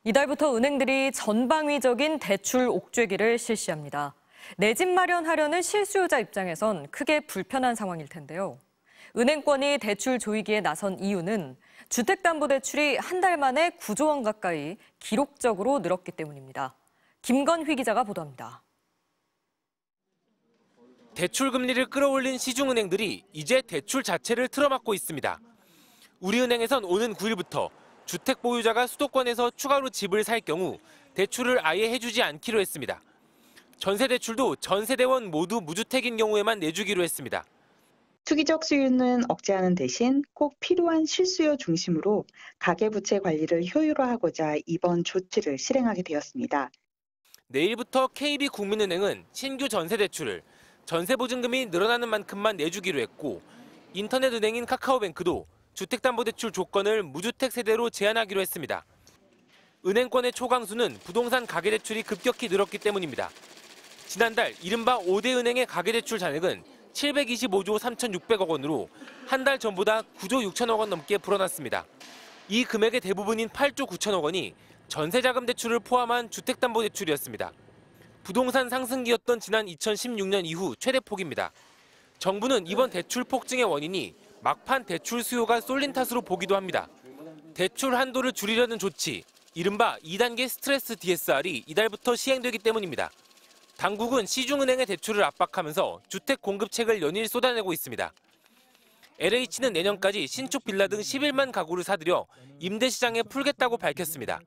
이달부터 은행들이 전방위적인 대출 옥죄기를 실시합니다. 내 집 마련하려는 실수요자 입장에선 크게 불편한 상황일 텐데요. 은행권이 대출 조이기에 나선 이유는 주택담보대출이 한 달 만에 9조 원 가까이 기록적으로 늘었기 때문입니다. 김건휘 기자가 보도합니다. 대출 금리를 끌어올린 시중은행들이 이제 대출 자체를 틀어막고 있습니다. 우리은행에선 오는 9일부터 주택 보유자가 수도권에서 추가로 집을 살 경우 대출을 아예 해주지 않기로 했습니다. 전세 대출도 전 세대원 모두 무주택인 경우에만 내주기로 했습니다. 투기적 수요는 억제하는 대신 꼭 필요한 실수요 중심으로 가계부채 관리를 효율화하고자 이번 조치를 실행하게 되었습니다. 내일부터 KB국민은행은 신규 전세 대출을 전세 보증금이 늘어나는 만큼만 내주기로 했고, 인터넷 은행인 카카오뱅크도 주택담보대출 조건을 무주택 세대로 제한하기로 했습니다. 은행권의 초강수는 부동산 가계대출이 급격히 늘었기 때문입니다. 지난달 이른바 5대 은행의 가계대출 잔액은 725조 3,600억 원으로 한 달 전보다 9조 6천억 원 넘게 불어났습니다. 이 금액의 대부분인 8조 9천억 원이 전세자금 대출을 포함한 주택담보대출이었습니다. 부동산 상승기였던 지난 2016년 이후 최대 폭입니다. 정부는 이번 대출 폭증의 원인이 막판 대출 수요가 쏠린 탓으로 보기도 합니다. 대출 한도를 줄이려는 조치, 이른바 2단계 스트레스 DSR이 이달부터 시행되기 때문입니다. 당국은 시중은행의 대출을 압박하면서 주택 공급책을 연일 쏟아내고 있습니다. LH는 내년까지 신축 빌라 등 11만 가구를 사들여 임대 시장에 풀겠다고 밝혔습니다.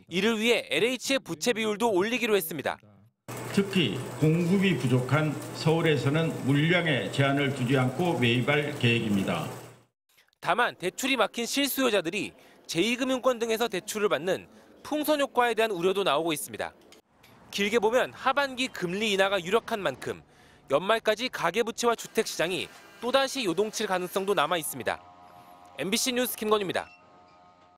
이를 위해 LH의 부채 비율도 올리기로 했습니다. 특히 공급이 부족한 서울에서는 물량에 제한을 두지 않고 매입할 계획입니다. 다만 대출이 막힌 실수요자들이 제2금융권 등에서 대출을 받는 풍선 효과에 대한 우려도 나오고 있습니다. 길게 보면 하반기 금리 인하가 유력한 만큼 연말까지 가계부채와 주택시장이 또다시 요동칠 가능성도 남아 있습니다. MBC 뉴스 김건희입니다.